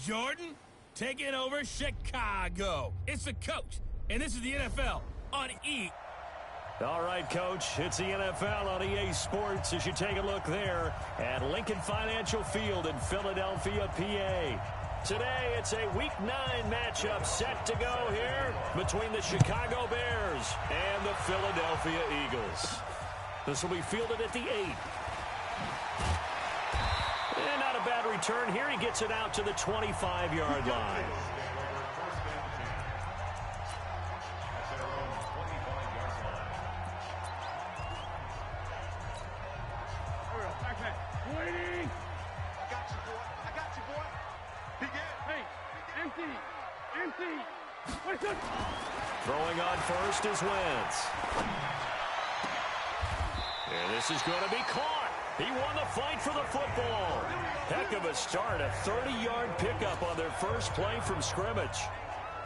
Jordan taking over Chicago. It's the coach, and this is the NFL on E. All right, Coach, it's the NFL on EA Sports as you take a look there at Lincoln Financial Field in Philadelphia, PA. Today, it's a Week 9 matchup set to go here between the Chicago Bears and the Philadelphia Eagles. This will be fielded at the 8. And not a bad return here. He gets it out to the 25-yard line. Throwing on first is Wentz. And this is going to be caught. He won the fight for the football. Heck of a start. A 30-yard pickup on their first play from scrimmage.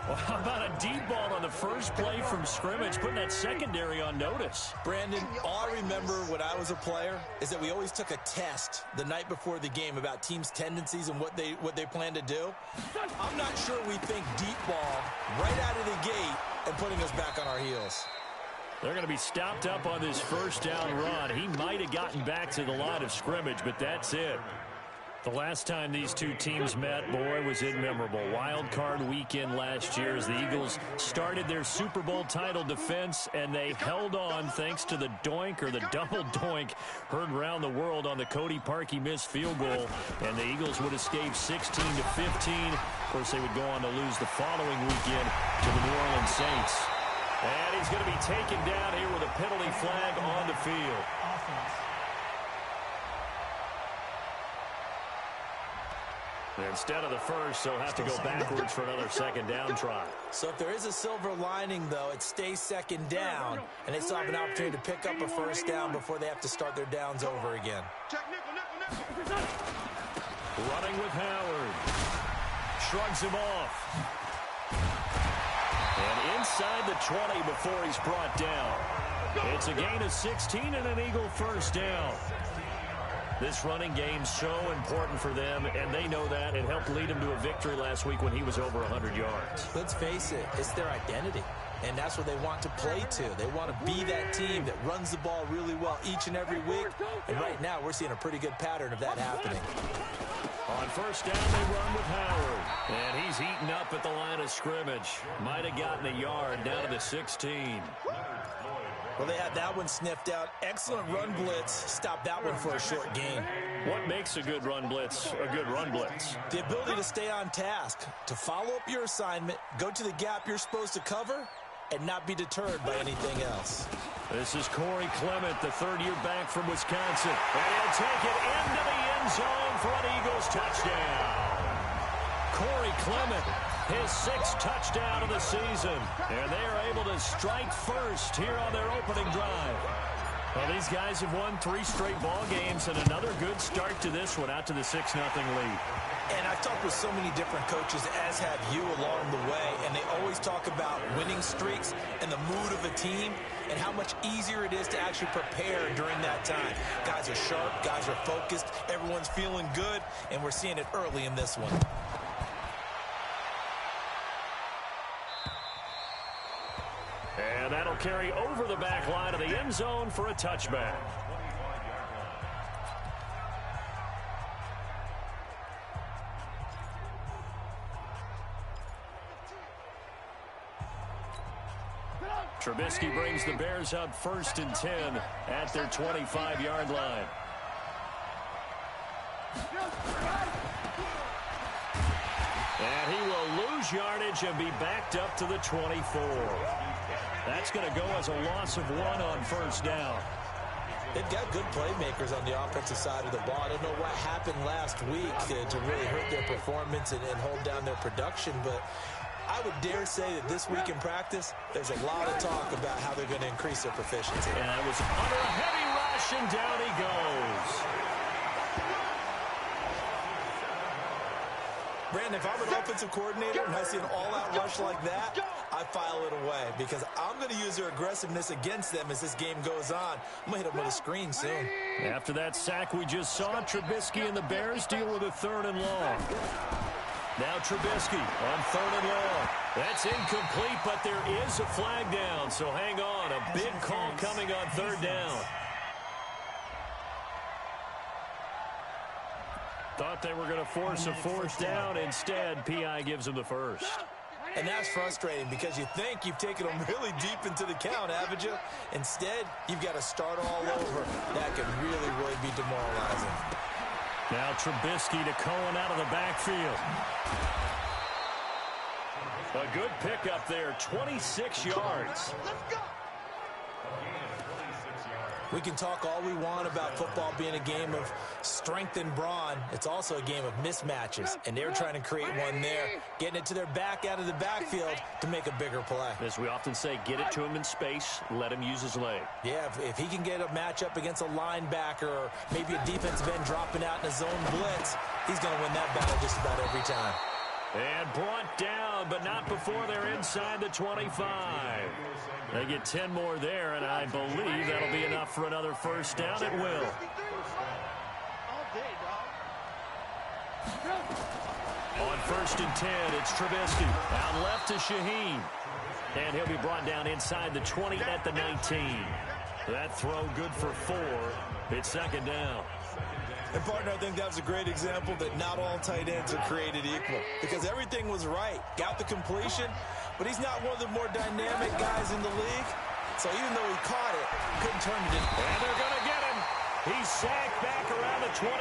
Well, how about a deep ball on the first play from scrimmage, putting that secondary on notice? Brandon, all I remember when I was a player is that we always took a test the night before the game about teams' tendencies and what they plan to do. I'm not sure we think deep ball right out of the gate and putting us back on our heels. They're going to be stopped up on this first down run. He might have gotten back to the line of scrimmage, but that's it. The last time these two teams met, boy, was it memorable. Wild card weekend last year as the Eagles started their Super Bowl title defense, and they held on thanks to the doink or the double doink heard around the world on the Cody Parkey missed field goal, and the Eagles would escape 16-15. Of course, they would go on to lose the following weekend to the New Orleans Saints. And he's going to be taken down here with a penalty flag on the field. Instead of the first, they'll have to go backwards for another second down try. So if there is a silver lining, though, it stays second down, and they still have an opportunity to pick up a first down before they have to start their downs over again. Running with Howard. Shrugs him off. And inside the 20 before he's brought down. It's a gain of 16 and an Eagle first down. This running game's so important for them, and they know that. It helped lead them to a victory last week when he was over 100 yards. Let's face it, it's their identity, and that's what they want to play to. They want to be that team that runs the ball really well each and every week, and right now we're seeing a pretty good pattern of that happening. On first down, they run with Howard, and he's eaten up at the line of scrimmage. Might have gotten a yard down to the 16. Well, they had that one sniffed out. Excellent run blitz. Stopped that one for a short gain. What makes a good run blitz a good run blitz? The ability to stay on task, to follow up your assignment, go to the gap you're supposed to cover, and not be deterred by anything else. This is Corey Clement, the third-year back from Wisconsin. And he'll take it into the end zone for an Eagles touchdown. Corey Clement, his 6th touchdown of the season. And they are able to strike first here on their opening drive. Well, these guys have won 3 straight ball games and another good start to this one out to the 6-0 lead. And I've talked with so many different coaches, as have you along the way, and they always talk about winning streaks and the mood of a team and how much easier it is to actually prepare during that time. Guys are sharp, guys are focused, everyone's feeling good, and we're seeing it early in this one. And that'll carry over the back line of the end zone for a touchback. Trubisky brings the Bears up 1st and 10 at their 25-yard line. And he will lose yardage and be backed up to the 24. That's going to go as a loss of 1 on first down. They've got good playmakers on the offensive side of the ball. I don't know what happened last week to really hurt their performance and hold down their production, but I would dare say that this week in practice, there's a lot of talk about how they're going to increase their proficiency. And it was under a heavy rush, and down he goes. Brandon, if I'm an offensive coordinator and I see an all-out rush like that, I file it away because I'm going to use their aggressiveness against them as this game goes on. I'm going to hit them with a screen soon. After that sack we just saw, Trubisky and the Bears deal with a 3rd and long. Now Trubisky on 3rd and long. That's incomplete, but there is a flag down, so hang on. A big call coming on 3rd down. Thought they were going to force a 4th down. Instead, P.I. gives them the first. And that's frustrating because you think you've taken them really deep into the count, haven't you? Instead, you've got to start all over. That could really, really be demoralizing. Now Trubisky to Cohen out of the backfield. A good pickup there, 26 yards. Let's go. We can talk all we want about football being a game of strength and brawn. It's also a game of mismatches, and they're trying to create one there, getting it to their back out of the backfield to make a bigger play. As we often say, get it to him in space, let him use his leg. Yeah, if he can get a matchup against a linebacker or maybe a defensive end dropping out in a zone blitz, he's going to win that battle just about every time. And brought down, but not before they're inside the 25. They get 10 more there, and I believe that'll be enough for another first down. It will. On 1st and 10, it's Trubisky. Out left to Shaheen. And he'll be brought down inside the 20 at the 19. That throw good for 4. It's 2nd down. And, partner, I think that was a great example that not all tight ends are created equal because everything was right. Got the completion, but he's not one of the more dynamic guys in the league. So even though he caught it, couldn't turn it in. And they're going to get him. He's sacked back around the 28.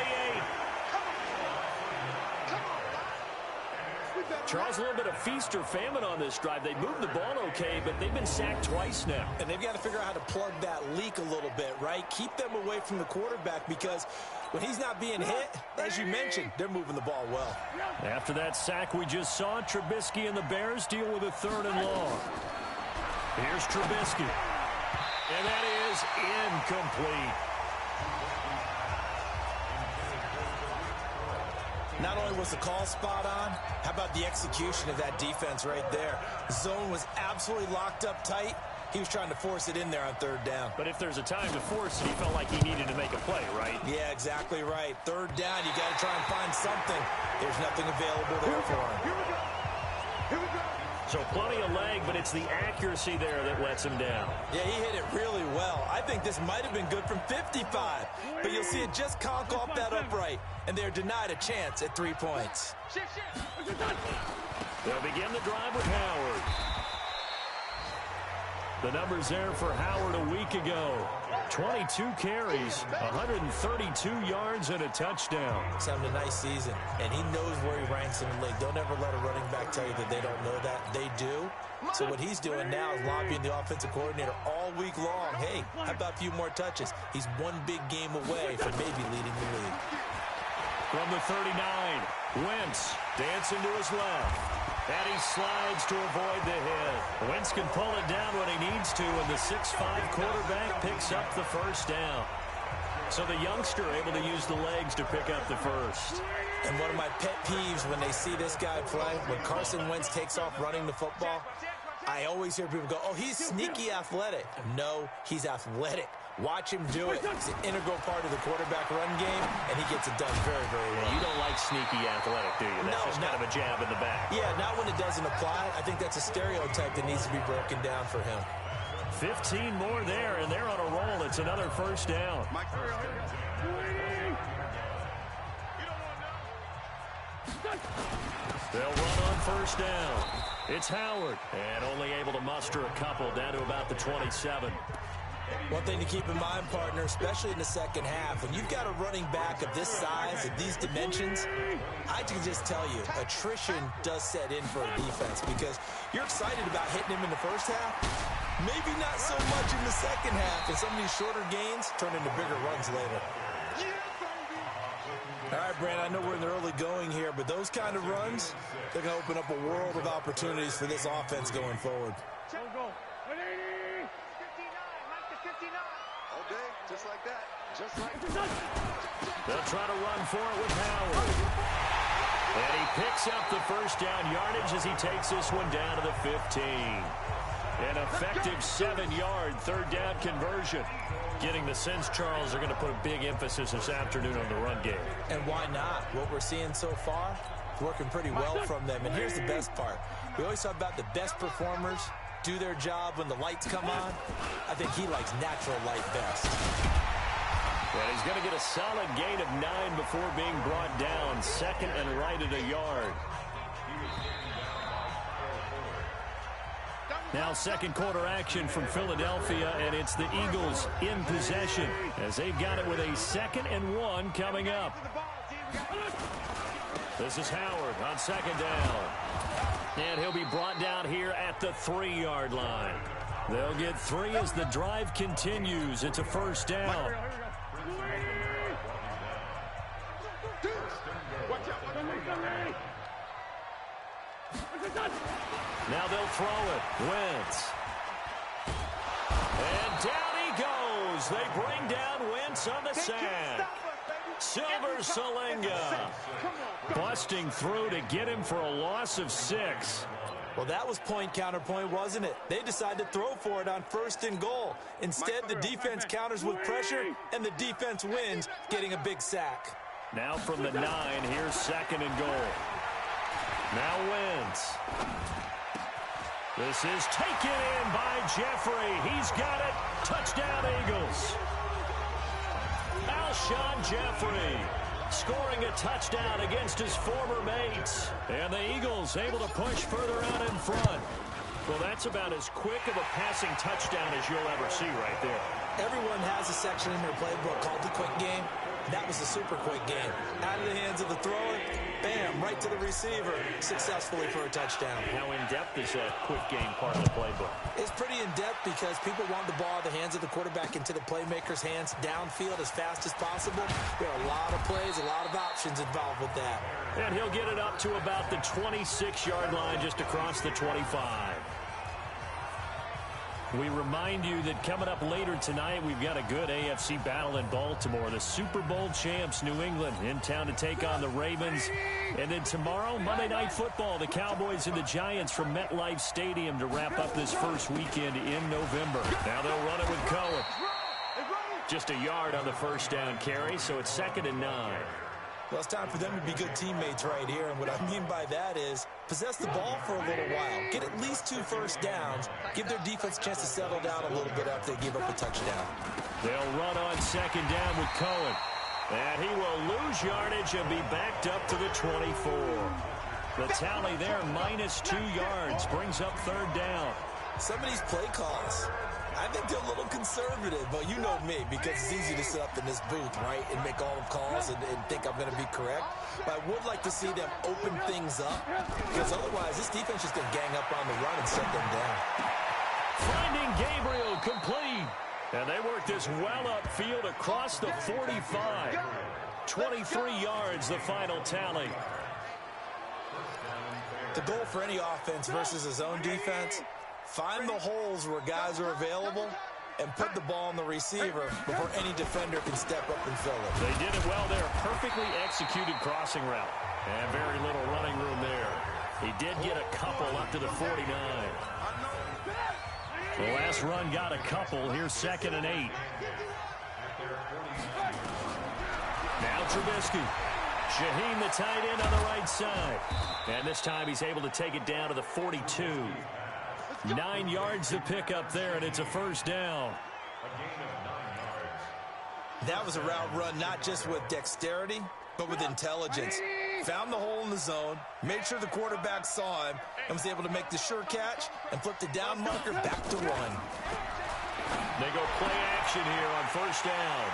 Charles, a little bit of feast or famine on this drive. They moved the ball okay, but they've been sacked twice now. And they've got to figure out how to plug that leak a little bit, right? Keep them away from the quarterback because when he's not being hit, as you mentioned, they're moving the ball well. After that sack we just saw, Trubisky and the Bears deal with a 3rd and long. Here's Trubisky. And that is incomplete. Not only was the call spot on, how about the execution of that defense right there? The zone was absolutely locked up tight. He was trying to force it in there on 3rd down. But if there's a time to force it, he felt like he needed to make a play, right? Yeah, exactly right. 3rd down, you got to try and find something. There's nothing available there for him. Here we go. Here we go. So plenty of leg, but it's the accuracy there that lets him down. Yeah, he hit it really well. I think this might have been good from 55. But you'll see it just conk off that upright, and they're denied a chance at 3 points. They'll begin the drive with Howard. The numbers there for Howard a week ago. 22 carries, 132 yards, and a touchdown. He's having a nice season, and he knows where he ranks in the league. Don't ever let a running back tell you that they don't know that. They do. So what he's doing now is lobbying the offensive coordinator all week long. Hey, how about a few more touches? He's one big game away from maybe leading the league. From the 39, Wentz dancing to his left. And he slides to avoid the hit. Wentz can pull it down when he needs to, and the 6'5 quarterback picks up the first down. So the youngster able to use the legs to pick up the first. And one of my pet peeves when they see this guy play, when Carson Wentz takes off running the football, I always hear people go, oh, he's sneaky athletic. No, he's athletic. Watch him do it. It's an integral part of the quarterback run game, and he gets it done very, very well. You don't like sneaky athletic, do you? That's just kind of a jab in the back. Yeah, not when it doesn't apply. I think that's a stereotype that needs to be broken down for him. 15 more there, and they're on a roll. It's another first down. They'll run on first down. It's Howard, and only able to muster a couple down to about the 27. One thing to keep in mind, partner, especially in the second half, when you've got a running back of this size, of these dimensions, I can just tell you, attrition does set in for a defense because you're excited about hitting him in the first half, maybe not so much in the second half, and some of these shorter gains turn into bigger runs later. All right, Brandon, I know we're in the early going here, but those kind of runs, they're going to open up a world of opportunities for this offense going forward. Go. 180. 59. Mike to 59. All day, just like that. Just like that. They'll try to run for it with Howard. And he picks up the first down yardage as he takes this one down to the 15. An effective 7-yard third down conversion. Getting the sense, Charles, they're going to put a big emphasis this afternoon on the run game. And why not? What we're seeing so far, Working pretty well from them. And here's the best part. We always talk about the best performers do their job when the lights come on. I think he likes natural light best. And he's going to get a solid gain of 9 before being brought down. Second and right at a yard. Now second quarter action from Philadelphia, and it's the Eagles in possession as they've got it with a 2nd and 1 coming up. This is Howard on second down. And he'll be brought down here at the 3-yard line. They'll get 3 as the drive continues. It's a first down. Now they'll throw it. Wentz. And down he goes. They bring down Wentz on the sack. Silver Salinga busting through to get him for a loss of 6. Well, that was point counterpoint, wasn't it? They decided to throw for it on 1st and goal. Instead, the defense counters with pressure, and the defense wins, getting a big sack. Now from the 9, here's 2nd and goal. Now Wentz. This is taken in by Jeffrey. He's got it. Touchdown, Eagles. Alshon Jeffrey scoring a touchdown against his former mates. And the Eagles able to push further out in front. Well, that's about as quick of a passing touchdown as you'll ever see right there. Everyone has a section in their playbook called the quick game. That was a super quick game. Out of the hands of the thrower, bam, right to the receiver, successfully for a touchdown. How in-depth is that quick game part of the playbook? It's pretty in-depth because people want the ball out of the hands of the quarterback into the playmaker's hands downfield as fast as possible. There are a lot of plays, a lot of options involved with that. And he'll get it up to about the 26-yard line just across the 25. We remind you that coming up later tonight, we've got a good AFC battle in Baltimore. The Super Bowl champs, New England, in town to take on the Ravens. And then tomorrow, Monday Night Football, the Cowboys and the Giants from MetLife Stadium to wrap up this first weekend in November. Now they'll run it with Cohen. Just a yard on the first down carry, so it's 2nd and 9. Well, it's time for them to be good teammates right here. And what I mean by that is possess the ball for a little while. Get at least 2 first downs. Give their defense a chance to settle down a little bit after they give up a touchdown. They'll run on 2nd down with Cohen. And he will lose yardage and be backed up to the 24. The tally there, minus 2 yards, brings up 3rd down. Some of these play calls, I think they're a little conservative, but you know me, because it's easy to sit up in this booth, right, and make all the calls and think I'm going to be correct. But I would like to see them open things up, because otherwise this defense is going to gang up on the run and shut them down. Finding Gabriel complete. And they work this well upfield across the 45. 23 yards, the final tally. The goal for any offense versus his own defense, find the holes where guys are available and put the ball on the receiver before any defender can step up and fill it. They did it well there. Perfectly executed crossing route. And very little running room there. He did get a couple up to the 49. The last run got a couple. Here's 2nd and 8. Now Trubisky. Shaheen, the tight end, on the right side. And this time he's able to take it down to the 42. 9 yards to pick up there, and it's a first down. That was a route run not just with dexterity, but with intelligence. Found the hole in the zone, made sure the quarterback saw him, and was able to make the sure catch and flip the down marker back to 1. They go play action here on first down.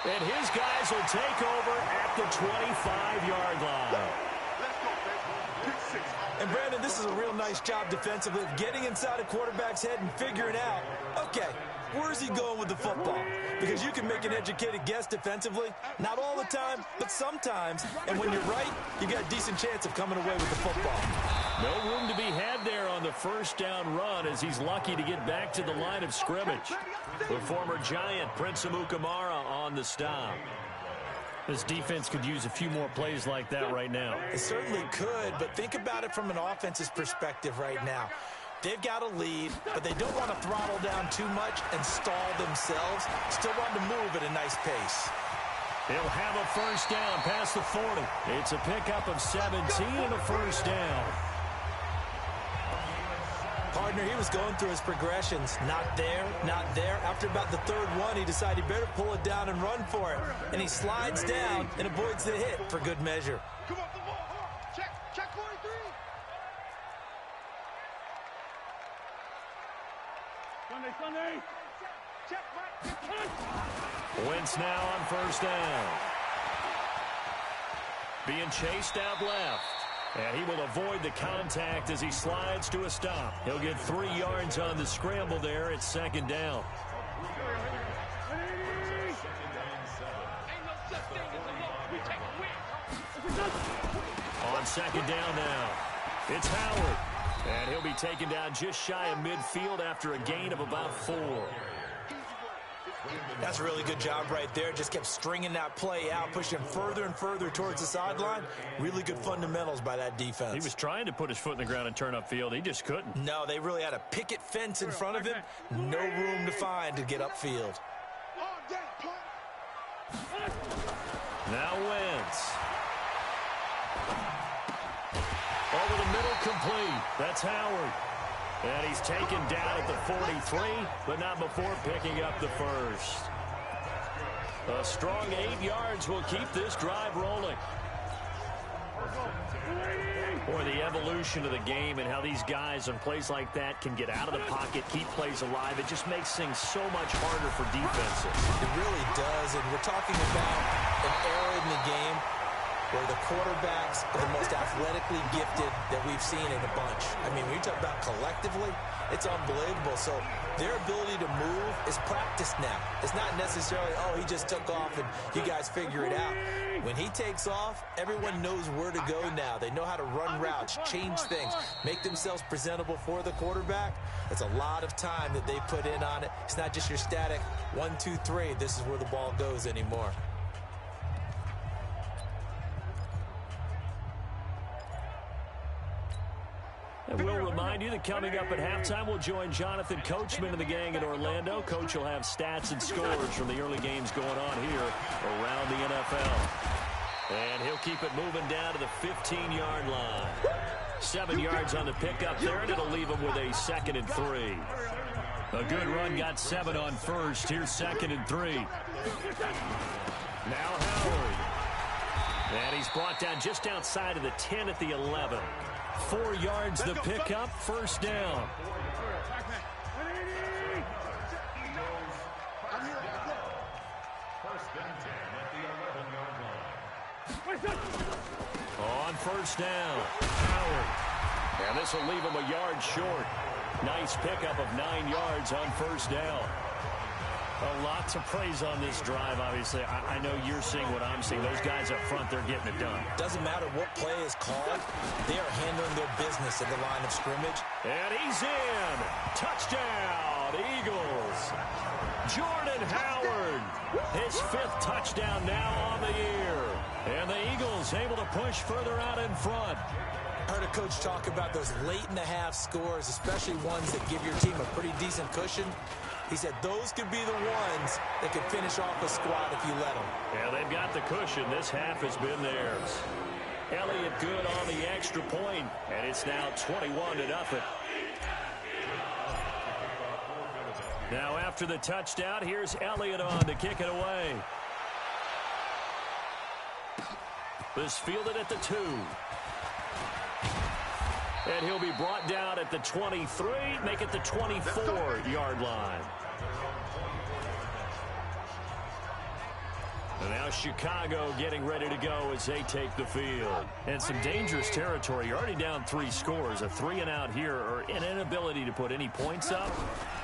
And his guys will take over at the 25-yard line. And, Brandon, this is a real nice job defensively of getting inside a quarterback's head and figuring out, okay, where's he going with the football? Because you can make an educated guess defensively. Not all the time, but sometimes. And when you're right, you got a decent chance of coming away with the football. No room to be had there on the first down run as he's lucky to get back to the line of scrimmage. The former Giant, Prince Amukamara, on the stop. This defense could use a few more plays like that right now. It certainly could, but think about it from an offense's perspective right now. They've got a lead, but they don't want to throttle down too much and stall themselves. Still want to move at a nice pace. He'll have a first down past the 40. It's a pickup of 17 and a first down. Partner, he was going through his progressions. Not there, not there. After about the third one, he decided he better pull it down and run for it. And he slides down and avoids the hit for good measure. Come on, come on. Check 43. Sunday. Check, right. Wentz now on first down. Being chased out left. And he will avoid the contact as he slides to a stop. He'll get 3 yards on the scramble there. It's second down. On second down now, it's Howard. And he'll be taken down just shy of midfield after a gain of about 4. That's a really good job right there. Just kept stringing that play out, pushing further and further towards the sideline. Really good fundamentals by that defense. He was trying to put his foot in the ground and turn upfield. He just couldn't. No, they really had a picket fence in front of him. No room to find to get upfield. Now Wentz. Over the middle, complete. That's Howard. And he's taken down at the 43, but not before picking up the first. A strong 8 yards will keep this drive rolling. Boy, the evolution of the game and how these guys on plays like that can get out of the pocket, keep plays alive. It just makes things so much harder for defenses. It really does, and we're talking about an era in the game where the quarterbacks are the most athletically gifted that we've seen in a bunch. I mean, when you talk about collectively, it's unbelievable. So their ability to move is practiced now. It's not necessarily, oh, he just took off and you guys figure it out. When he takes off, everyone knows where to go now. They know how to run routes, change things, make themselves presentable for the quarterback. It's a lot of time that they put in on it. It's not just your static 1, 2, 3, this is where the ball goes anymore. And we'll remind you that coming up at halftime, we'll join Jonathan Coachman and the gang in Orlando. Coach will have stats and scores from the early games going on here around the NFL. And he'll keep it moving down to the 15-yard line. 7 yards on the pickup there, and it'll leave him with a 2nd and 3. A good run got 7 on first. Here's 2nd and 3. Now Howard. And he's brought down just outside of the 10 at the 11. 4 yards the pickup, first down. On first down, Howard. And this will leave him a yard short. Nice pickup of 9 yards on first down. A lot to praise on this drive, obviously. I know you're seeing what I'm seeing. Those guys up front, they're getting it done. Doesn't matter what play is called. They are handling their business at the line of scrimmage. And he's in. Touchdown, Eagles. Jordan Howard, his 5th touchdown now on the year. And the Eagles able to push further out in front. I heard a coach talk about those late-in-the-half scores, especially ones that give your team a pretty decent cushion. He said those could be the ones that could finish off a squad if you let them. Yeah, they've got the cushion. This half has been theirs. Elliott good on the extra point, and it's now 21-0. Now after the touchdown, here's Elliott on to kick it away. This fielded at the 2. And he'll be brought down at the 23, make it the 24-yard line. And now Chicago getting ready to go as they take the field. And some dangerous territory. You're already down 3 scores. A 3-and-out here, or an inability to put any points up.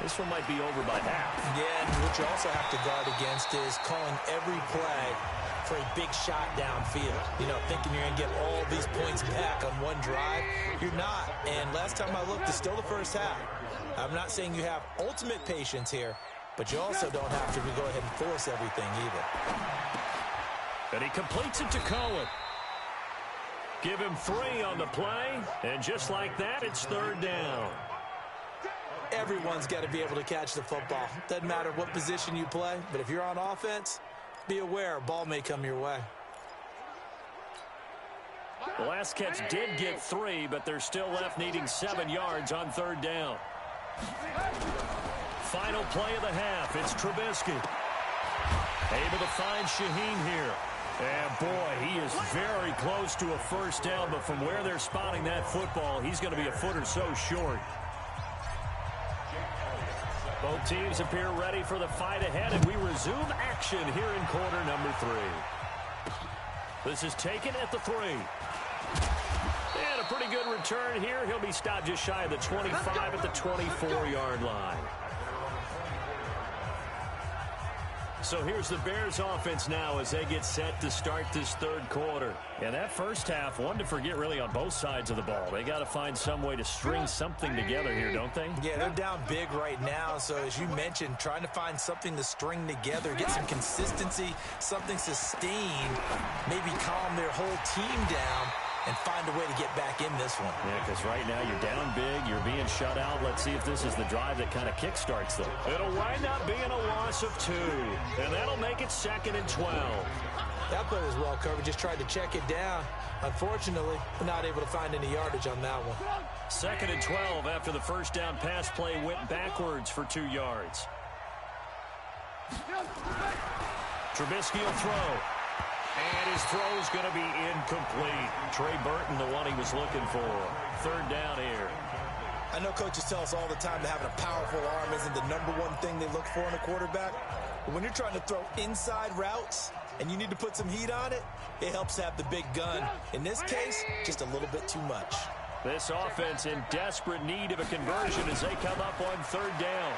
This one might be over by half. Yeah, and what you also have to guard against is calling every play for a big shot downfield. You know, thinking you're going to get all these points back on one drive. You're not. And last time I looked, it's still the first half. I'm not saying you have ultimate patience here, but you also don't have to go ahead and force everything either. And he completes it to Cohen. Give him 3 on the play, and just like that, it's 3rd down. Everyone's got to be able to catch the football. Doesn't matter what position you play, but if you're on offense, be aware, ball may come your way. The last catch did get 3, but they're still left needing 7 yards on 3rd down. Final play of the half. It's Trubisky. Able to find Shaheen here. And, boy, he is very close to a 1st down, but from where they're spotting that football, he's going to be a foot or so short. Both teams appear ready for the fight ahead, and we resume action here in quarter number 3. This is taken at the 3. And a pretty good return here. He'll be stopped just shy of the 25 at the 24-yard line. So here's the Bears offense now as they get set to start this 3rd quarter. And that first half, one to forget really on both sides of the ball. They got to find some way to string something together here, don't they? Yeah, they're down big right now. So as you mentioned, trying to find something to string together, get some consistency, something sustained, maybe calm their whole team down and find a way to get back in this one. Yeah, because right now you're down big, you're being shut out. Let's see if this is the drive that kind of kickstarts them. It'll wind up being a loss of 2, and that'll make it 2nd and 12. That play was well covered, just tried to check it down. Unfortunately, not able to find any yardage on that one. 2nd and 12 after the 1st down pass play went backwards for 2 yards. Trubisky will throw. And his throw is going to be incomplete. Trey Burton, the one he was looking for. 3rd down here. I know coaches tell us all the time that having a powerful arm isn't the #1 thing they look for in a quarterback. But when you're trying to throw inside routes and you need to put some heat on it, it helps to have the big gun. In this case, just a little bit too much. This offense in desperate need of a conversion as they come up on 3rd down.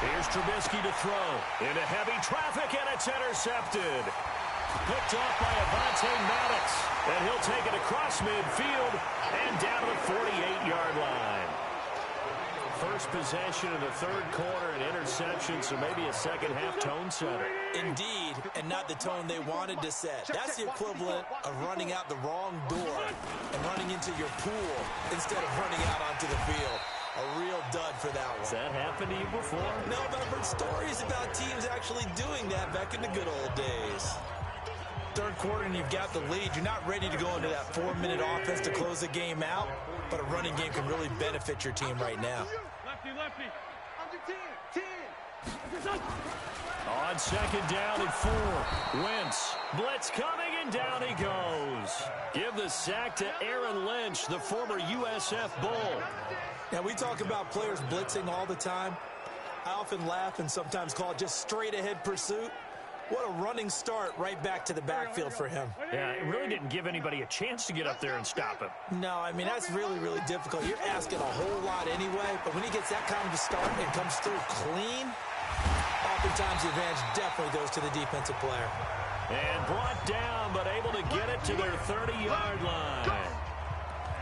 Here's Trubisky to throw. Into heavy traffic, and it's intercepted. Picked off by Avonte Maddox, and he'll take it across midfield and down to the 48-yard line. First possession in the 3rd quarter, an interception, so maybe a second-half tone setter. Indeed, and not the tone they wanted to set. That's the equivalent of running out the wrong door and running into your pool instead of running out onto the field. A real dud for that one. Has that happened to you before? No, but I've heard stories about teams actually doing that back in the good old days. 3rd quarter and you've got the lead. You're not ready to go into that 4-minute offense to close the game out, but a running game can really benefit your team right now. Lefty. On 2nd down and 4. Wentz. Blitz coming, and down he goes. Give the sack to Aaron Lynch, the former USF Bull. Now, we talk about players blitzing all the time. I often laugh and sometimes call it just straight-ahead pursuit. What a running start right back to the backfield for him. Yeah, it really didn't give anybody a chance to get up there and stop him. No, I mean, that's really, really difficult. You're asking a whole lot anyway, but when he gets that kind of a start and comes through clean, oftentimes the advantage definitely goes to the defensive player. And brought down, but able to get it to their 30-yard line.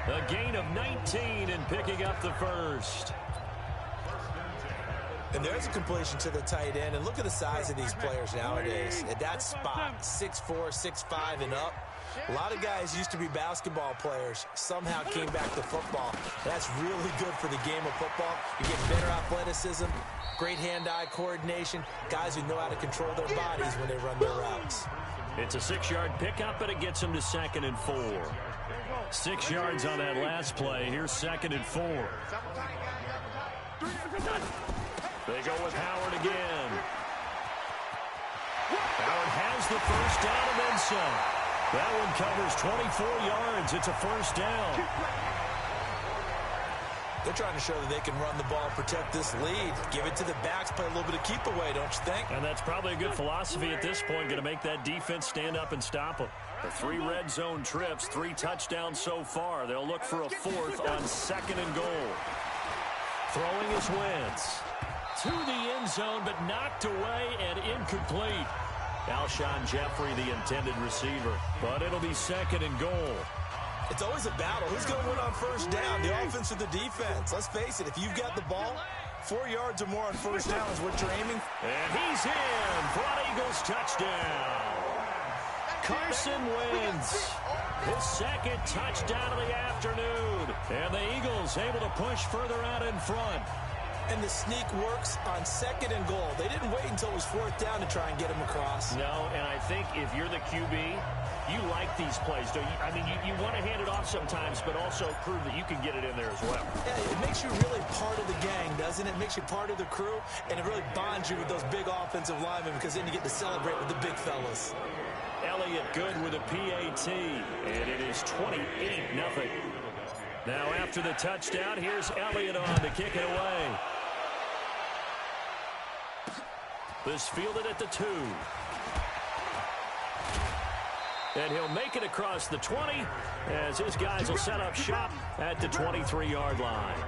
A gain of 19 and picking up the 1st. And there's a completion to the tight end. And look at the size of these players nowadays. At that spot, 6'4", 6'5", and up. A lot of guys used to be basketball players. Somehow came back to football. That's really good for the game of football. You get better athleticism, great hand-eye coordination, guys who know how to control their bodies when they run their routes. It's a 6-yard pickup, and it gets them to 2nd and 4. 6 yards on that last play. Here's 2nd and 4. They go with Howard again. Howard has the 1st down and then some. That one covers 24 yards. It's a 1st down. They're trying to show that they can run the ball and protect this lead. Give it to the backs, play a little bit of keep away, don't you think? And that's probably a good philosophy at this point, going to make that defense stand up and stop them. The 3 red zone trips, 3 touchdowns so far. They'll look for a 4th on 2nd and goal. Throwing is Wentz. To the end zone, but knocked away and incomplete. Alshon Jeffrey, the intended receiver. But it'll be 2nd and goal. It's always a battle. Who's going to win on 1st down, the offense or the defense? Let's face it, if you've got the ball, 4 yards or more on 1st down is what you're aiming. And he's in for an Eagles touchdown. Carson Wentz, his 2nd touchdown of the afternoon. And the Eagles able to push further out in front. And the sneak works on 2nd and goal. They didn't wait until it was 4th down to try and get him across. No, and I think if you're the QB, you like these plays, don't you? I mean, you want to hand it off sometimes, but also prove that you can get it in there as well. Yeah, it makes you really part of the gang, doesn't it? It makes you part of the crew, and it really bonds you with those big offensive linemen because then you get to celebrate with the big fellas. Elliott good with a PAT, and it is 28-0. Now after the touchdown, here's Elliott on to kick it away. This fielded at the 2. And he'll make it across the 20 as his guys will set up shop at the 23-yard line.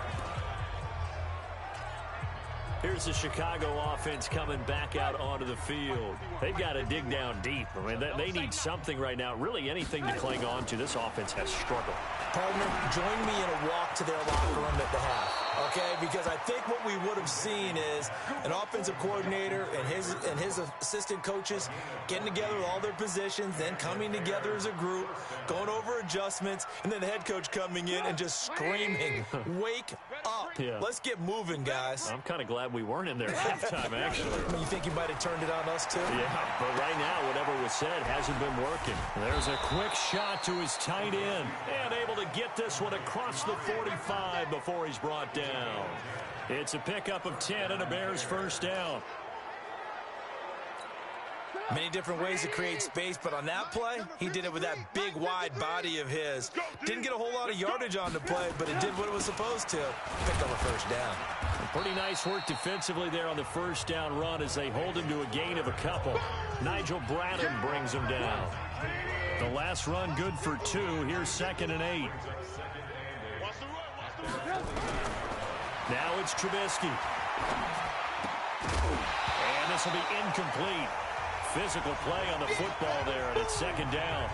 Here's the Chicago offense coming back out onto the field. They've got to dig down deep. I mean, they need something right now, really anything to cling on to. This offense has struggled. Partner, join me in a walk to their locker room at the half, okay? Because I think what we would have seen is an offensive coordinator and his assistant coaches getting together with all their positions, then coming together as a group, going over adjustments, and then the head coach coming in and just screaming, wake up. Yeah. Let's get moving, guys. I'm kind of glad we weren't in there at halftime, actually. You think you might have turned it on us, too? Yeah, but right now, whatever was said hasn't been working. There's a quick shot to his tight end, and able to get this one across the 45 before he's brought down. It's a pickup of 10 and a Bears first down. Many different ways to create space, but on that play, he did it with that big, wide body of his. Didn't get a whole lot of yardage on the play, but it did what it was supposed to. Picked up a first down. Pretty nice work defensively there on the first down run as they hold him to a gain of a couple. Nigel Bradham brings him down. The last run good for 2. Here's 2nd and 8. Now it's Trubisky. And this will be incomplete. Physical play on the football there, and it's 2nd down.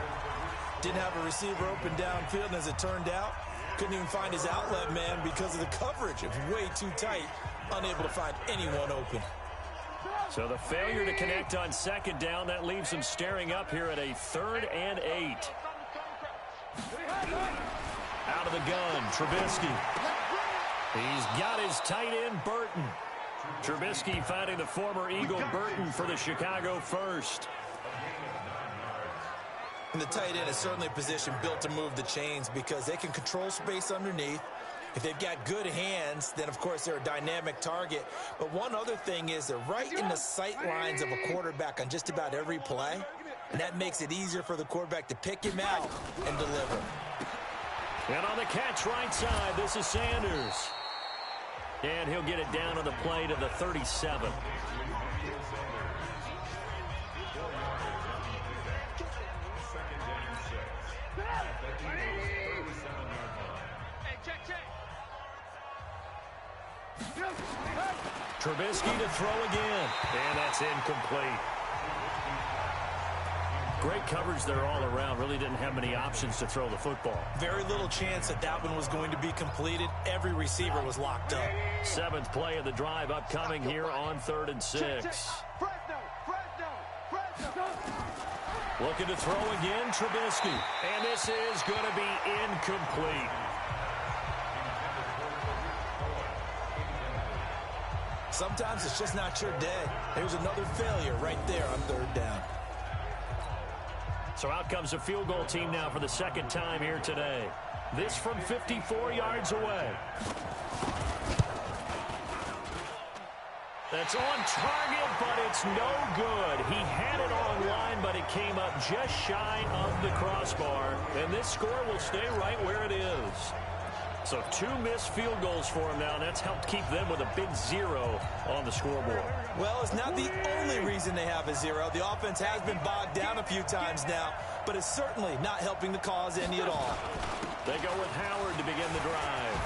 Didn't have a receiver open downfield, and as it turned out, couldn't even find his outlet man because of the coverage. It was way too tight, unable to find anyone open. So the failure to connect on 2nd down, that leaves him staring up here at a 3rd and 8. Out of the gun, Trubisky. He's got his tight end, Burton. Trubisky finding the former Eagle Burton for the Chicago first. And the tight end is certainly a position built to move the chains because they can control space underneath. If they've got good hands, then, of course, they're a dynamic target. But one other thing is they're right in the sight lines of a quarterback on just about every play. And that makes it easier for the quarterback to pick him out and deliver. And on the catch right side, this is Sanders. And he'll get it down on the play to the 37. Trubisky to throw again. And that's incomplete. Great coverage there all around. Really didn't have many options to throw the football. Very little chance that that one was going to be completed. Every receiver was locked up. 7th play of the drive upcoming here on 3rd and 6. Looking to throw again, Trubisky. And this is going to be incomplete. Sometimes it's just not your day. There's another failure right there on 3rd down. So out comes a field goal team now for the 2nd time here today. This from 54 yards away. That's on target, but it's no good. He had it on line, but it came up just shy of the crossbar. And this score will stay right where it is. So 2 missed field goals for him now, and that's helped keep them with a big 0 on the scoreboard. Well, it's not the only reason they have a 0. The offense has been bogged down a few times now, but it's certainly not helping the cause any at all. They go with Howard to begin the drive.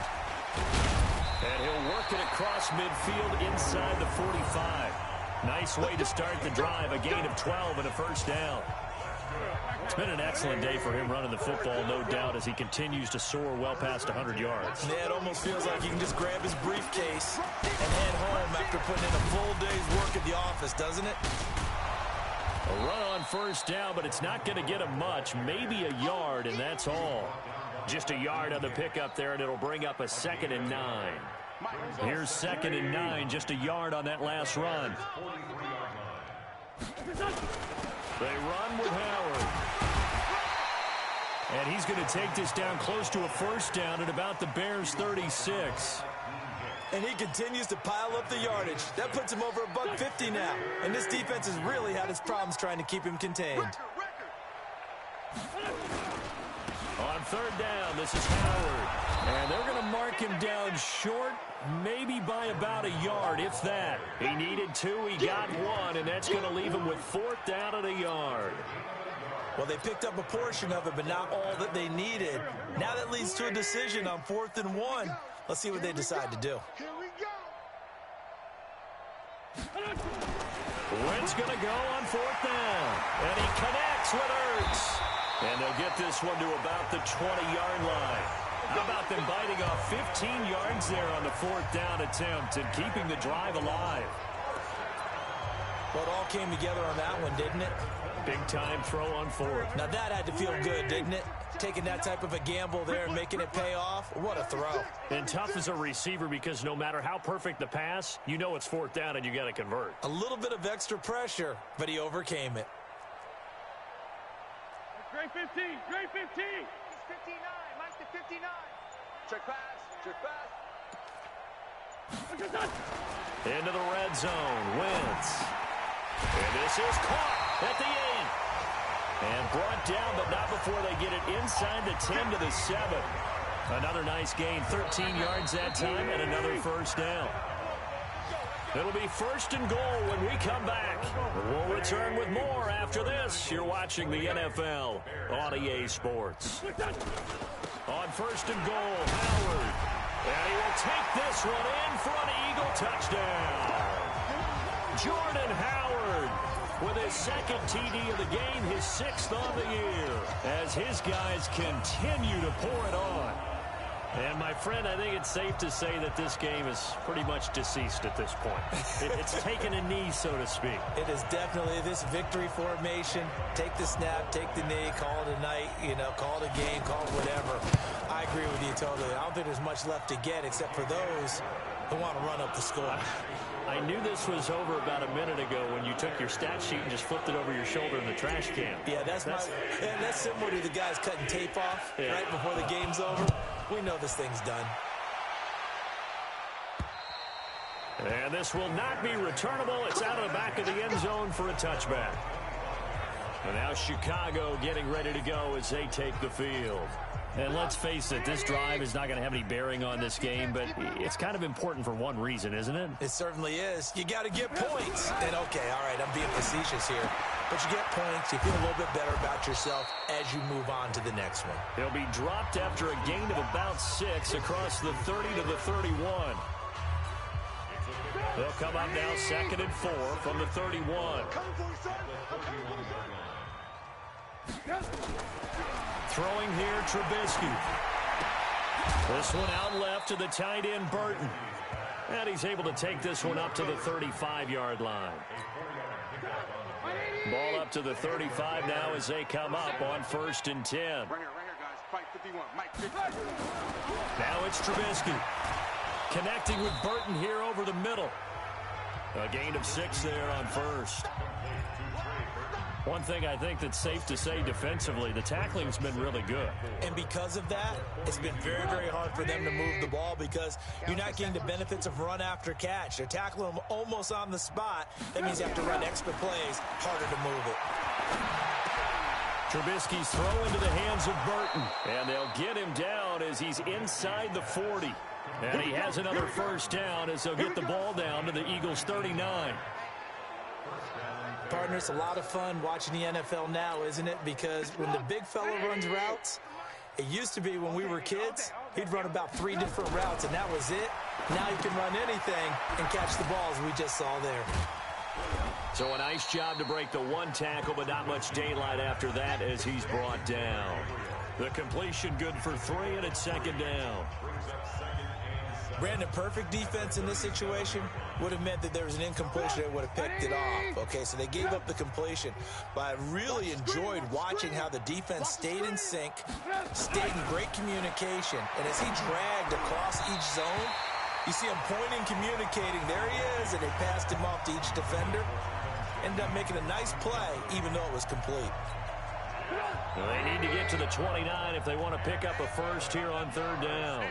And he'll work it across midfield inside the 45. Nice way to start the drive, a gain of 12 and a first down. It's been an excellent day for him running the football, no doubt, as he continues to soar well past 100 yards. Yeah, it almost feels like he can just grab his briefcase and head home after putting in a full day's work at the office, doesn't it? A run on first down, but it's not going to get him much. Maybe a yard, and that's all. Just a yard on the pickup there, and it'll bring up a 2nd and 9. Here's 2nd and 9, just a yard on that last run. They run with Howard. And he's going to take this down close to a first down at about the Bears' 36. And he continues to pile up the yardage. That puts him over $150 now. And this defense has really had its problems trying to keep him contained. On 3rd down, this is Howard. And they're going to mark him down short, maybe by about a yard, if that. He needed 2, he got 1, and that's going to leave him with 4th down at a yard. Well, they picked up a portion of it, but not all that they needed. Now that leads to a decision on 4th and 1. Let's see what they decide to do. Wentz going to go on 4th down. And he connects with Ertz. And they'll get this one to about the 20-yard line. How about them biting off 15 yards there on the 4th down attempt and keeping the drive alive? Well, it all came together on that one, didn't it? Big-time throw on 4th. Now that had to feel good, didn't it? Taking that type of a gamble there and making it pay off. What a throw. And tough as a receiver because no matter how perfect the pass, you know it's 4th down and you got to convert. A little bit of extra pressure, but he overcame it. Great 15, great 15. 59, Mike to 59. Check pass, check pass. Into the red zone, Wentz. And this is caught at the 8. And brought down, but not before they get it inside the 10 to the 7. Another nice gain, 13 yards that time, and another first down. It'll be 1st and goal when we come back. We'll return with more after this. You're watching the NFL on EA Sports. On 1st and goal, Howard. And he will take this one in for an Eagle touchdown. Jordan Howard with his 2nd TD of the game, his 6th on the year, as his guys continue to pour it on. And, my friend, I think it's safe to say that this game is pretty much deceased at this point. It's taken a knee, so to speak. It is definitely this victory formation. Take the snap, take the knee, call it a night, call it a game, call it whatever. I agree with you totally. I don't think there's much left to get except for those who want to run up the score. I knew this was over about a minute ago when you took your stat sheet and just flipped it over your shoulder in the trash can. Yeah, that's similar to the guys cutting tape off right before the game's over. We know this thing's done. And this will not be returnable. It's out of the back of the end zone for a touchback. And now Chicago getting ready to go as they take the field. And let's face it, this drive is not going to have any bearing on this game, but it's kind of important for one reason, isn't it? It certainly is. You got to get points. And, okay, all right, I'm being facetious here. But you get points, you feel a little bit better about yourself as you move on to the next one. He'll be dropped after a gain of about 6 across the 30 to the 31. They'll come up now 2nd and 4 from the 31. Throwing here, Trubisky. This one out left to the tight end, Burton. And he's able to take this one up to the 35-yard line. Ball up to the 35 now as they come up on 1st and 10. Right here, guys. Fight 51. Mike 50. Now it's Trubisky. Connecting with Burton here over the middle. A gain of 6 there on 1st. One thing I think that's safe to say defensively, the tackling's been really good. And because of that, it's been very, very hard for them to move the ball because you're not getting the benefits of run after catch. They're tackling them almost on the spot. That means you have to run extra plays, harder to move it. Trubisky's throw into the hands of Burton. And they'll get him down as he's inside the 40. And he has another first down as they'll get the ball down to the Eagles' 39. Partner, it's a lot of fun watching the NFL now, isn't it? Because when the big fella runs routes, it used to be when we were kids, he'd run about 3 different routes, and that was it. Now he can run anything and catch the balls we just saw there. So a nice job to break the 1 tackle, but not much daylight after that as he's brought down. The completion good for 3, and it's 2nd down. Brandon, perfect defense in this situation would have meant that there was an incompletion that would have picked it off. Okay, so they gave up the completion. But I really enjoyed watching how the defense stayed in sync, stayed in great communication. And as he dragged across each zone, You see him pointing, communicating. There he is, and they passed him off to each defender. Ended up making a nice play, even though it was complete. Well, they need to get to the 29 if they want to pick up a first here on third down.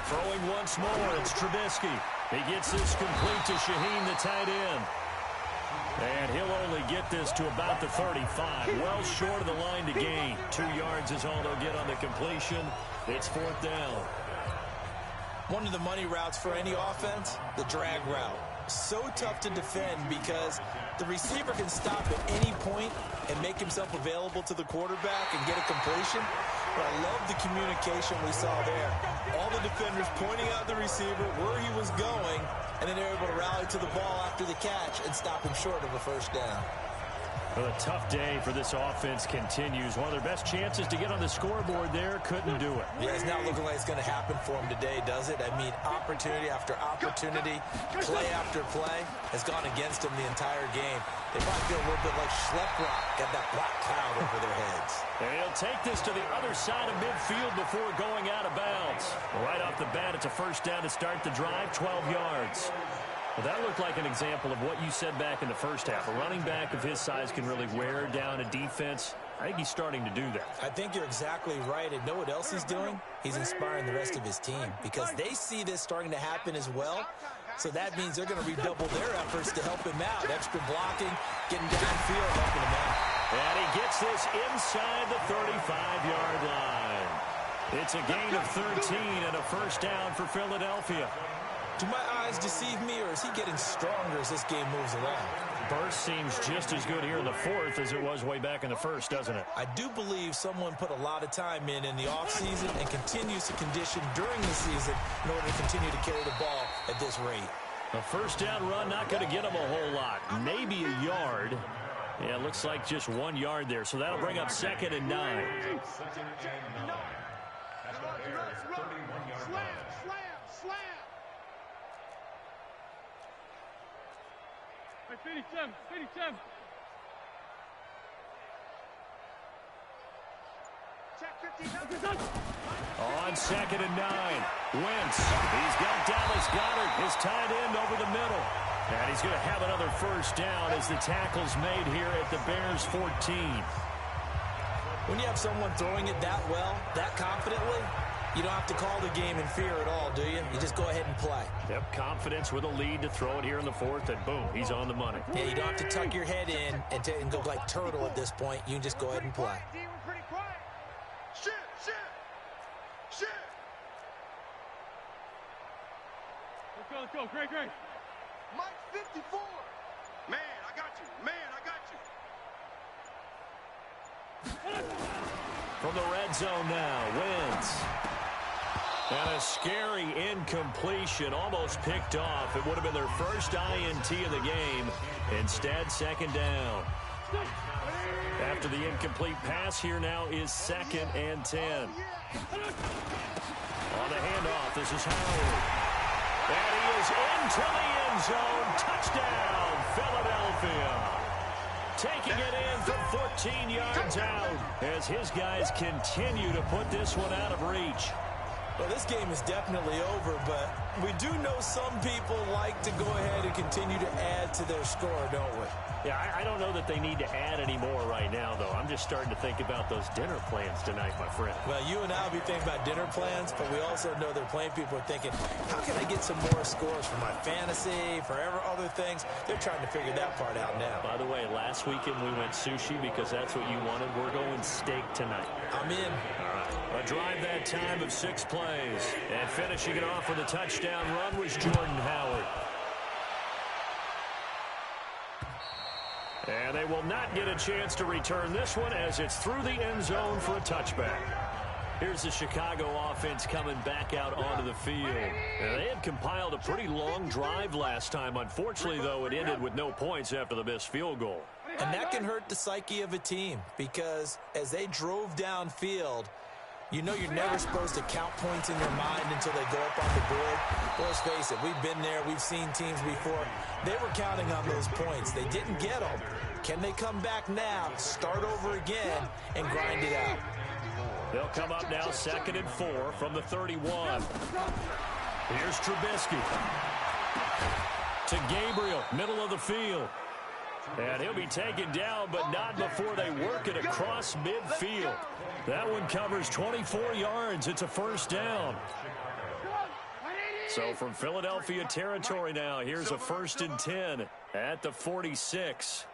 Throwing once more, it's Trubisky. He gets this complete to Shaheen, the tight end. And he'll only get this to about the 35. Well short of the line to gain. 2 yards is all they'll get on the completion. It's fourth down. One of the money routes for any offense, the drag route. So tough to defend because the receiver can stop at any point and make himself available to the quarterback and get a completion. But I love the communication we saw there. All the defenders pointing out the receiver, where he was going, and then they're able to rally to the ball after the catch and stop him short of a first down. Well, a tough day for this offense continues. One of their best chances to get on the scoreboard there, couldn't do it. Yeah, it's not looking like it's going to happen for them today, does it? I mean, opportunity after opportunity, play after play has gone against them the entire game. They probably feel a little bit like Schlepp Rock, got that black cloud over their heads. And he'll take this to the other side of midfield before going out of bounds. Right off the bat, it's a first down to start the drive, 12 yards. Well, that looked like an example of what you said back in the first half. A running back of his size can really wear down a defense. I think he's starting to do that. I think you're exactly right. And know what else he's doing? He's inspiring the rest of his team because they see this starting to happen as well. So that means they're going to redouble their efforts to help him out. Extra blocking, getting downfield, helping him out. And he gets this inside the 35-yard line. It's a gain of 13 and a first down for Philadelphia. Do my eyes deceive me, or is he getting stronger as this game moves along? Burst seems just as good here in the fourth as it was way back in the first, doesn't it? I do believe someone put a lot of time in the offseason and continues to condition during the season in order to continue to carry the ball at this rate. A first down run, not going to get him a whole lot. Maybe a yard. Yeah, it looks like just 1 yard there, so that'll bring up 2nd and 9. Slam. 57. Check 59. On 2nd and 9. Wentz. He's got Dallas Goedert, his tight end, over the middle. And he's going to have another first down as the tackle's made here at the Bears 14. When you have someone throwing it that well, that confidently, you don't have to call the game in fear at all, do you? You just go ahead and play. Yep, confidence with a lead to throw it here in the fourth, and boom, he's on the money. Yeah, you don't have to tuck your head in and go like turtle at this point. You can just go ahead and play. Pretty quiet. Shit. Let's go. Great. Mike 54. Man, I got you. From the red zone now, Wentz. And a scary incompletion, almost picked off. It would have been their first INT of the game. Instead, 2nd down. After the incomplete pass, here now is 2nd and 10. On the handoff, this is Howard. And he is into the end zone. Touchdown, Philadelphia. Taking it in from 14 yards out as his guys continue to put this one out of reach. Well, this game is definitely over, but we do know some people like to go ahead and continue to add to their score, don't we? Yeah, I don't know that they need to add any more right now, though. I'm just starting to think about those dinner plans tonight, my friend. Well, you and I will be thinking about dinner plans, but we also know they're playing people are thinking, how can I get some more scores for my fantasy, for other things? They're trying to figure that part out now. By the way, last weekend we went sushi because that's what you wanted. We're going steak tonight. I'm in. All right. A drive that time of 6 plays. And finishing it off with a touchdown run was Jordan Howard. And they will not get a chance to return this one as it's through the end zone for a touchback. Here's the Chicago offense coming back out onto the field. And they had compiled a pretty long drive last time. Unfortunately, though, it ended with no points after the missed field goal. And that can hurt the psyche of a team because as they drove downfield, you know you're never supposed to count points in your mind until they go up on the board. Well, let's face it, we've been there. We've seen teams before. They were counting on those points. They didn't get them. Can they come back now, start over again, and grind it out? They'll come up now 2nd and 4 from the 31. Here's Trubisky. To Gabriel, middle of the field. And he'll be taken down, but not before they work it across midfield. That one covers 24 yards. It's a first down. So from Philadelphia territory now, here's a 1st and 10 at the 46.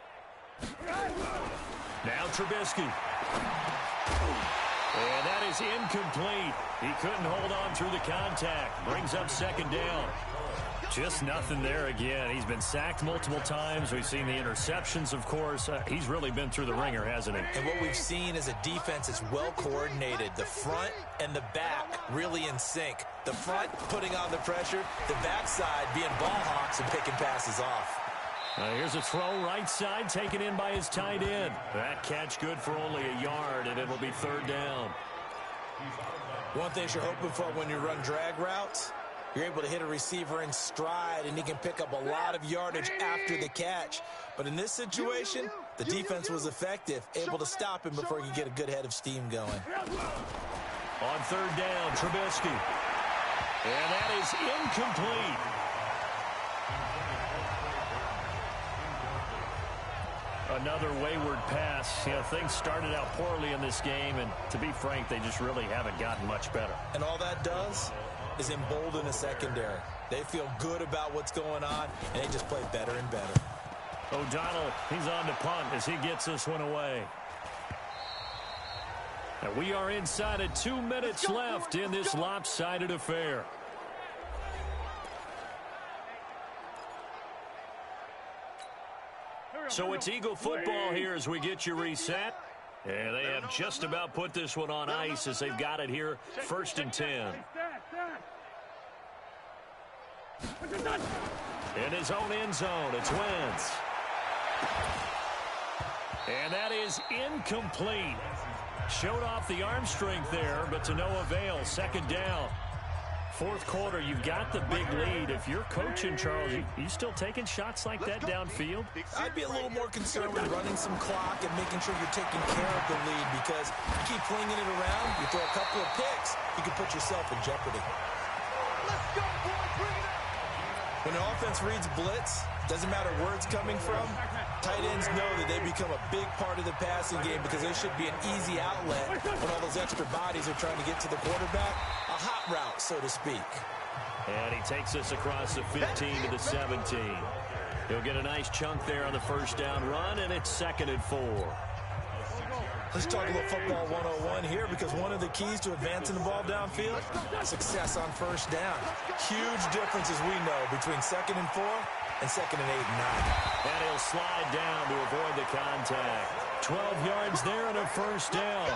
Now Trubisky. And that is incomplete. He couldn't hold on through the contact. Brings up 2nd down. Just nothing there again. He's been sacked multiple times. We've seen the interceptions, of course. He's really been through the ringer, hasn't he? And what we've seen is a defense is well coordinated. The front and the back really in sync. The front putting on the pressure, the backside being ball hawks and picking passes off. Here's a throw right side taken in by his tight end. That catch good for only a yard, and it'll be 3rd down. One thing you're hoping for when you run drag routes, you're able to hit a receiver in stride, and he can pick up a lot of yardage after the catch. But in this situation, the defense was effective, able to stop him before he could get a good head of steam going. On 3rd down, Trubisky. And that is incomplete. Another wayward pass. You know, things started out poorly in this game, and to be frank, they just really haven't gotten much better. And all that does is embolden the secondary. They feel good about what's going on, and they just play better and better. O'Donnell, he's on to punt as he gets this one away. And we are inside of 2 minutes left in this lopsided affair. So it's Eagle football here as we get you reset. And they have just about put this one on ice as they've got it here, 1st and 10. In his own end zone, it's Wentz. And that is incomplete. Showed off the arm strength there, but to no avail. 2nd down. 4th quarter, you've got the big lead. If you're coaching, Charles, you still taking shots like that downfield? I'd be a little more concerned with running some clock and making sure you're taking care of the lead, because you keep flinging it around, you throw a couple of picks, you can put yourself in jeopardy. Let's go, boys, bring it up. When an offense reads blitz, doesn't matter where it's coming from, tight ends know that they become a big part of the passing game because they should be an easy outlet when all those extra bodies are trying to get to the quarterback. A hot route, so to speak. And he takes this across the 15 to the 17. He'll get a nice chunk there on the 1st down run, and it's 2nd and 4. Let's talk a little football 101 here, because one of the keys to advancing the ball downfield, success on 1st down. Huge difference, as we know, between 2nd and 4 and 2nd and 8 and 9. And he'll slide down to avoid the contact. 12 yards there and a 1st down.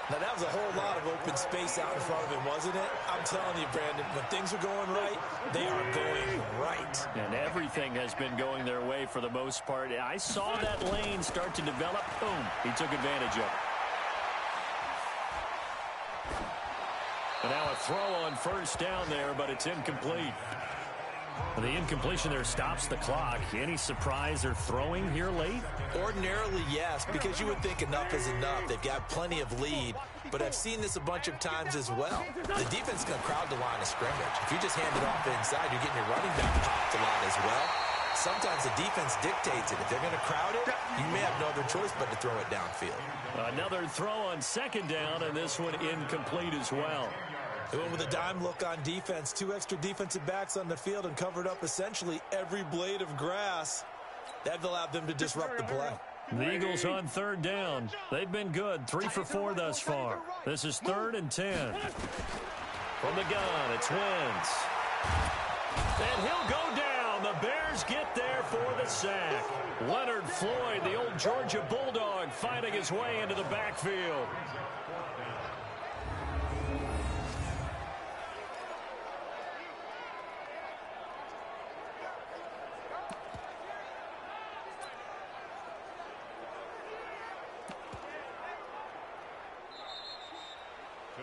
Now, that was a whole lot of open space out in front of him, wasn't it? I'm telling you, Brandon, when things are going right, they are going right. And everything has been going their way for the most part. I saw that lane start to develop. Boom. He took advantage of it. And now a throw on 1st down there, but it's incomplete. The incompletion there stops the clock. Any surprise they're throwing here late? Ordinarily, yes, because you would think enough is enough. They've got plenty of lead, but I've seen this a bunch of times as well. The defense is going to crowd the line of scrimmage. If you just hand it off inside, you're getting your running back popped a lot as well. Sometimes the defense dictates it. If they're going to crowd it, you may have no other choice but to throw it downfield. Another throw on 2nd down, and this one incomplete as well. They went with a dime look on defense. 2 extra defensive backs on the field and covered up essentially every blade of grass. That allowed them to disrupt the play. The Eagles on 3rd down. They've been good, 3 for 4 thus far. This is 3rd and 10. From the gun, it's Wentz. And he'll go down. The Bears get there for the sack. Leonard Floyd, the old Georgia Bulldog, fighting his way into the backfield.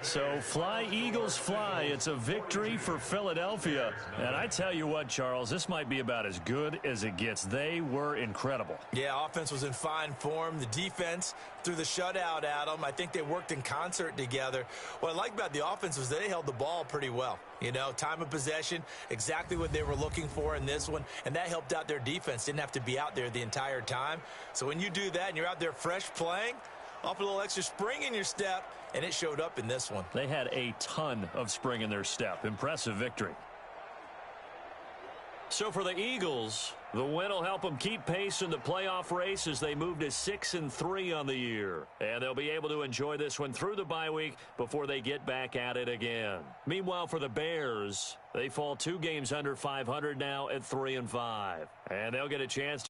So fly, Eagles, fly. It's a victory for Philadelphia. And I tell you what, Charles, this might be about as good as it gets. They were incredible. Yeah, offense was in fine form. The defense threw the shutout at them. I think they worked in concert together. What I like about the offense was they held the ball pretty well. You know, time of possession, exactly what they were looking for in this one, and that helped out their defense. Didn't have to be out there the entire time. So when you do that and you're out there fresh playing, off a little extra spring in your step, and it showed up in this one. They had a ton of spring in their step. Impressive victory. So for the Eagles, the win will help them keep pace in the playoff race as they move to 6-3 on the year. And they'll be able to enjoy this one through the bye week before they get back at it again. Meanwhile, for the Bears, they fall 2 games under 500 now at 3-5. And they'll get a chance to